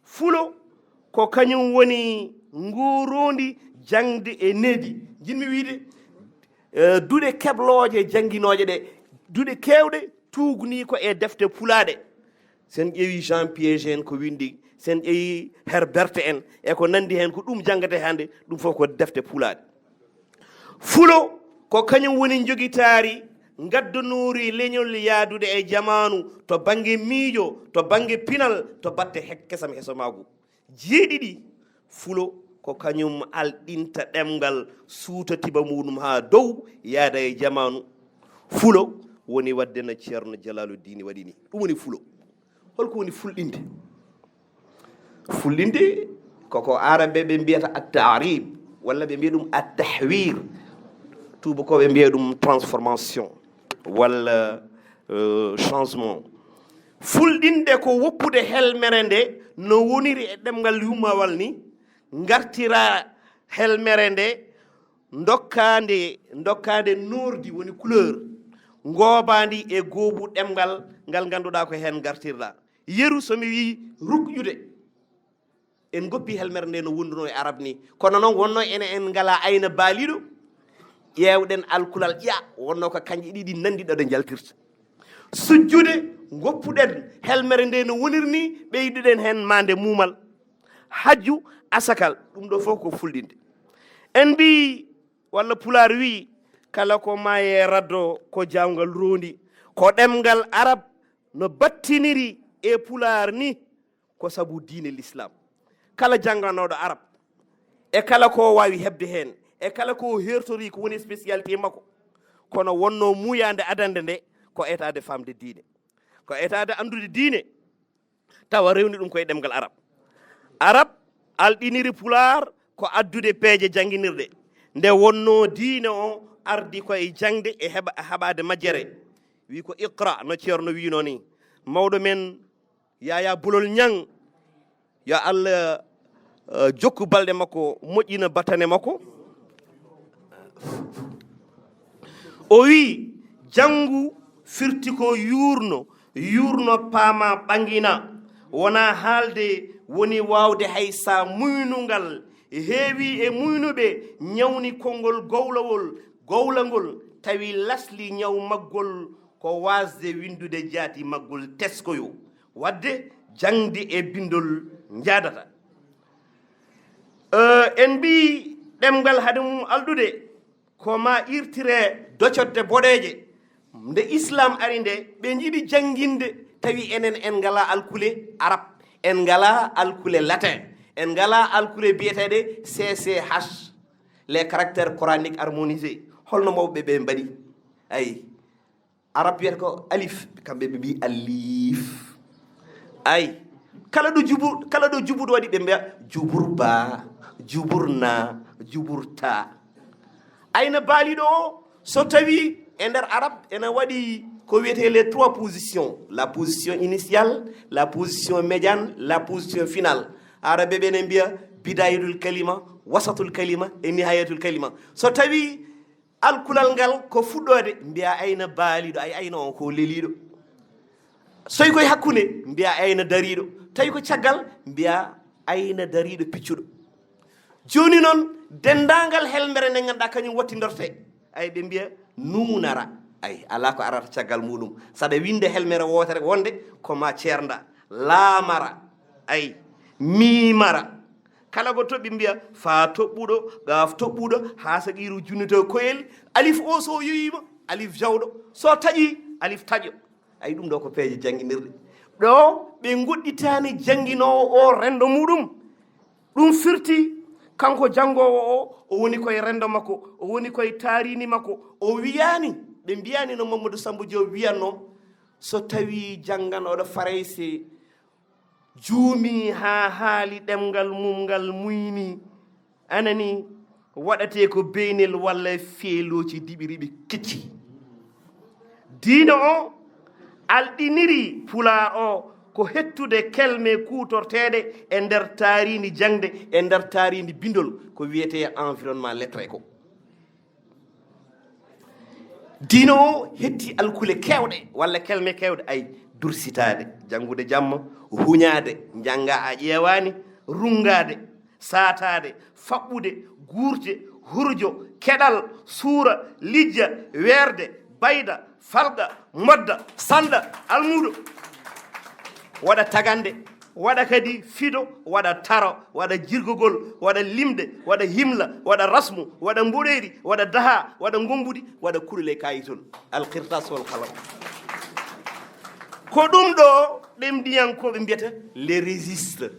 fulo ko kañum woni nguurondi jangde e nedi jinmi wiide duɗe keblooje jangguinoje ɗe duɗe kewɗe tugni ko e defte pulaɗe sen ƴeewi Jean Piaget en ko windi sen ƴeewi Herbert en e ko nandi hen ko ɗum jangate hande ɗum fof ko defte pulaɗe fulo ko kañum woni joguitari gaddanori leñol yaadude e jamanu to banggue miijo to banggue pinal to batte kesam hesomagu jeeɗiɗi fulo ko kañum alɗinta ɗemgal suutatiba muɗum ha dow yaada e jamanu fulo woni wadde no ceerno Jalaalu Diine waɗi ni ɗum woni fulo holko woni fulɗinde fulɗinde koko arabe ɓe mbiyata at-ta'rib walla ɓe mbiya ɗum at-tahwir tubakoɓe mbiya ɗum transformation walla changement fulɗinde ko woppude helmere nde no woniri e ɗemgal yumawal ni gartira helmere nde dokkande nordi woni couleur ngobandi e goobu ɗemgal ngal ganduɗa ko hen gartirɗa yeru somi wi rukƴude en goppi helmere nde no wonduno e arab ni kono noon wonno ene en ngala ayna baaliɗo ƴewɗen alkulal ƴa wonno ko kanƴe ɗiɗi nandiɗo ɗo jaltirta sujjude goppuɗen helmere nde no wonirni ɓeyduɗen hen mande mumal hajju asakal ɗum ɗo fof ko fulɗinde en mbi walla pular wi kala ko maye raddo ko jawgal rondi ko ɗemgal arab no battiniri e pular ni ko sabu diine l'islam kala jangganoɗo arab e kala ko wawi hebde hen e kala ko hertori ko woni spécialité makko kono wonno muyande adande nde ko etade famde diine ko etade andude diine tawa rewni ɗum koye ɗemgal arab alɗiniri pular ko addude peeje jangguinirɗe nde wonno diine o ardi koye jangde e haɓade majjere wi ko iqra no ceerno wino ni mawɗo men Yaya Bulol Ñang yo Allah jokku balɗe makko moƴƴina batane makko o wi janngu firti ko yurno paama ɓangina wona haalde woni wawde hay sa muynungal heewi e muynuɓe ñawni konngol gowlangol tawi lasli ñaw maggol ko wasde windude jaati maggol teskoyo wadde jangdi e bindol jaadata en mbi ɗemgal hade mum aldude ko ma irtire docodde boɗeje nde islam ari nde ɓe jiiɗi janginde tawi enen en ngala alkule arab en ngala alkule latin en ngala alkule biyeteɗe CCH les caractères coraniques harmonisés holno mawɓe ɓe mbaɗi ayi arab wiyata ko alif kamɓe ɓe mbi alif ayi kala ɗo jubuɗo waɗi ɓe mbiya jubur ba jubur na jubur ta ayna baaliɗo o so tawi e nder arab ene waɗi ko wiyete les trois positions la position initiale la position médiane la position finale arabe ɓe ne mbiya bidayatul kalima wasatul kalima e nihayatul kalima so tawi alkulal ngal ko fuɗɗode mbiya ayna baaliɗo ayna on ko leliɗo so tawi koye hakkunde mbiya ayna dariɗo tawi ko caggal mbiya ayna dariɗo piccuɗo joni noon dendagal helmere nde ganduɗa kañum wattidorte ay ɓe mbiya nunara ay ala ko arata caggal muɗum saɗa winde helmere wotere wonde koma ceernda laamara ay mimara kala ko toɓɓi mbiya fa toɓɓuɗo gaf toɓɓuɗo ha saqiru junnito koyel alif o so yoyima alif jawɗo so taƴi alif taƴo ay ɗum ɗo ko peeje jangguinirɗe ɗo ɓe goɗɗitani janguinowo o rendo muɗum ɗum firti kanko jangowo o woni koye rendo makko o woni koye tarini makko o wiyani ɓe mbiyani no Mamadou Samba Diop wiyanno so tawi jangganoɗo farayse juumi ha haali ɗemgal mum ngal muyni anani waɗate ko beynel walla feeloci diɓiriɓe kecci diina o alɗiniri pulaar o ko hettude kelme kutorteɗe e nder taaridi jangde e nder taaridi bindol ko wiyete environnement lettré ko diina o hetti alkule kewɗe walla kelme kewɗe ay dursitade jangude jamma huñade janga a ƴeewani rungade satade faɓɓude guurje hurjo keɗal suura lijja weerde bayda falga modda sanda almudo waɗa tagande waɗa kadi fido waɗa taro waɗa jirgogol waɗa limde waɗa himla waɗa rasmu waɗa mboɗeyri waɗa daha waɗa gombudi waɗa kurle kayitol alqirtas wal qalam ko ɗum ɗo ɗemɗiyankoɓe mbiyata les registres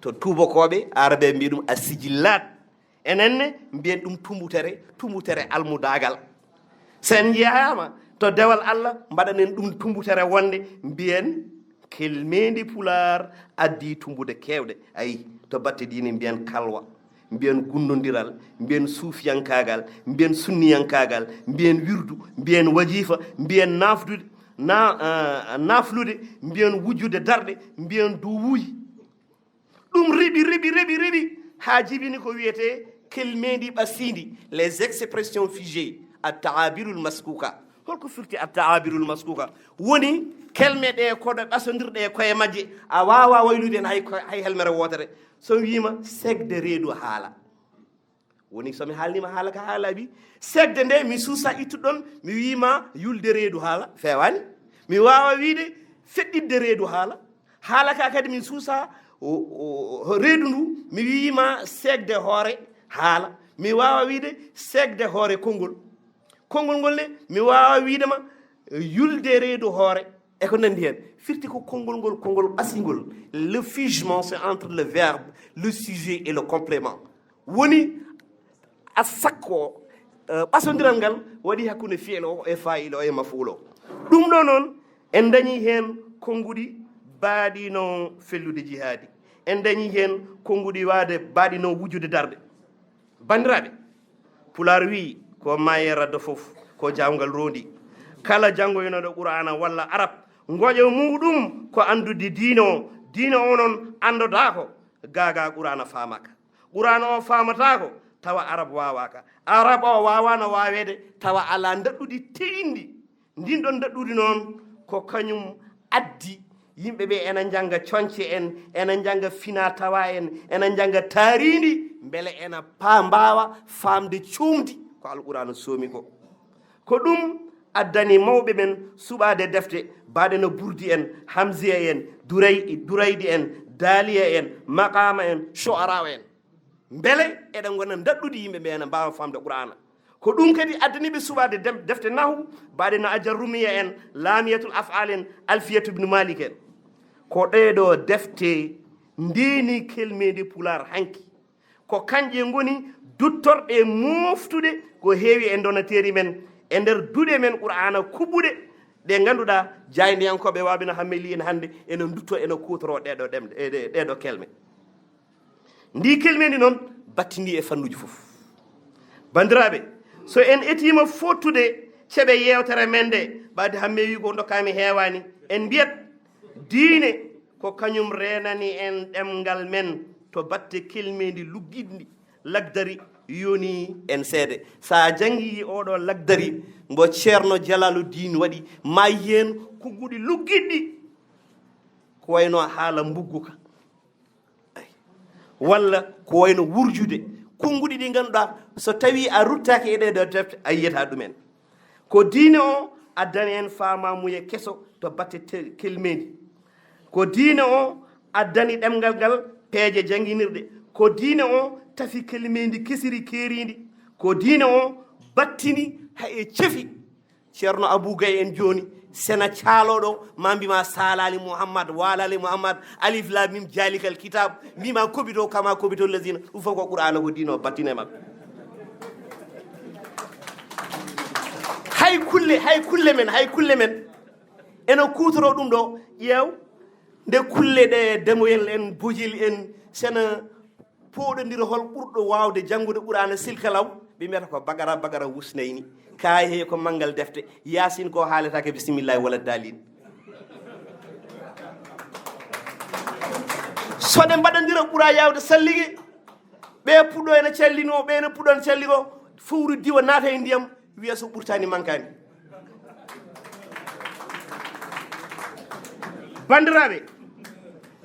to tubakoɓe arabe mbiya ɗum a sijillat enenne mbiyen ɗum tumbutere almudagal sen jeyama to dewal Allah mbaɗanen ɗum tumbutere wonde mbiyen kelmendi pular addi tumbude kewɗe ayi to batte dine mbiyen kalwa mbiyen gunnodiral mbiyen suufiyankagal mbiyen sunniyankagal mbiyen wirdu mbiyen wajifa mbiyen naflude mbiyen wujjude darɗe mbiyen duwuyi ɗum reɓi ha jibini ko wiyete kelmendi ɓasidi les expressions figées a taabirul maskuka holko firti a taabirul maskuka woni kelme ɗe koɗo ɓasodirɗe e koye majje a wawa waylude hen hay helmere wotere so wima segde reedu haala woni somi haalnima haala ka haalaɓi segde nde mi suusa ittuɗon mi wima yulde reedu haala fewani mi wawa wiide feɗɗidde reedu haala ka kadi min suusa reedu ndu mi wima segde hoore haala mi wawa wiide segde hoore konngol ngol ne mi wawa wiidema yulde reedu hoore e ko nandi hen firti ko konngol ɓasingol le figement c'est entre le verbe le sujet et le complément woni a sakko ɓasodiral ngal waɗi hakkude fi'lo o e fa'ilo e mafuulo ɗum ɗo noon en dañi hen konnguɗi baaɗino fellude jihaadi en dañi hen konnguɗi waade baaɗino wujjude darde bandiraɓe pular wi ko maye radda fof ko jawngal rondi kala janngoynoɗo qur'ana walla arab goƴo muɗum ko andude diina o noon andodako gaga qur'ana famaka qur'ana o famatako tawa arab wawaka arab o wawana wawede tawa ala daɗɗuɗi teɗindi ndin ɗon daɗɗuɗi noon ko kañum addi yimɓeɓe ena janga conce en ena janga fina tawa en ena janga taaridi beele ena mbawa famde cuumdi ko alqur'ana soomi ko ɗum addani mawɓe men suɓade defte baɗe no burdi en hamsiya en duraydi en daaliya en maqama en sho'ara en beele eɗen gona daɗɗude yimɓe ɓe ene mbawa famde qur'ana ko ɗum kadi addaniɓe suɓade defte nahu baɗe no ajar rumiya en lamiyatul afal en alfiyatu ibnu malik en ko ɗeɗo defte ndeni kelmede pular hanki ko kanƴe goni duttorɗe moftude ko heewi e donateri men e nder duɗe men qur'ana kuɓɓuɗe ɗe ganduɗa jaydiyankoɓe wabino hammeli en hannde ene dutto ene kutoro ɗeɗo kelme ndi kelmedi noon battindi e fannuji fof bandiraɓe so en etima fottude ceɓe yewtere men nde ɓadde hamme wi ko dokkami heewani en mbiyat diine ko kañum renani en ɗemgal men to batte kelmedi luggiɗndi lagdari yoni en seede sa jangi oɗo lagdari mbo ceerno Jalaalu Diine waɗi ma yen konguɗi luggiɗɗi ko wayno haala mbugguka walla ko wayno wurjude konguɗi ɗi ganduɗa so tawi a ruttaki e ɗeɗo defte a yiyata ɗumen ko diine o addani en famamuye keso to batte kelmedi ko diine o addani ɗemgal ngal peeje janguinirɗe ko diine o tafi kelmendi kesiri kerindi ko diine o battini ha e cefi ceerno Abou Gaye en joni sena caaloɗo ma mbima salali Mouhammad walali Mouhammad alif lam mim jalikal kitab mbima kobito kama kobito lazina ɗum fof ko qur'ana ko diine o battine mabɓe hay kulle men ene kutoro ɗum ɗo ƴeew nde kulle ɗe demoyel en bojil en sena poɗodira hol ɓurɗo wawde janngude qur'ana silkalaw ɓe mbiyata ko bagara bagara wusnayni kaye he ko manggal defte yasin ko haaletake bisimillahi wala dalin sode mbaɗodira ɓuura yawde sallige ɓe puɗɗo ene callino ɓene puɗɗo ene calligo fowru diwa naata e ndiyam wiya so ɓurtani mankani bandiraɓe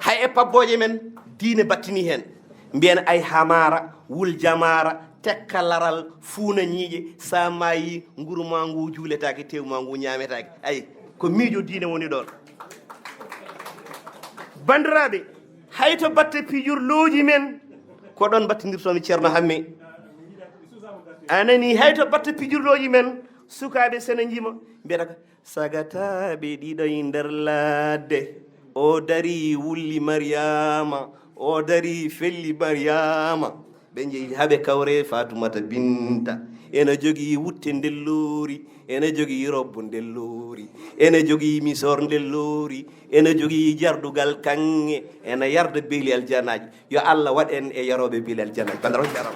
hay e pabboje men diine battini hen mbiyen ay hamara wul jamara tekka laral fuuna ñiiƴe sa mayi nguru ma ngu juuletake tew ma ngu ñametake ay ko miijo diine woni ɗon bandiraɓe hay to batte pijurloji men ko ɗon battidirtomi ceerno hamme anani hay to batte pijurloji men sukaɓe sene jima mbiyata sagataɓe ɗiɗo e nder ladde o dari wulli mariama o dari felli mariama ɓe jeeyi haaɓe kawre fatumata binta ene jogii wutte ndelloori ene jogii robbo ndelloori ene jogii misor ndelloori ene jogii jardugal kanŋe ene yarda beeli aljanaji yo allah waɗ en e yaroɓe beeli aljanaji bandaro jaram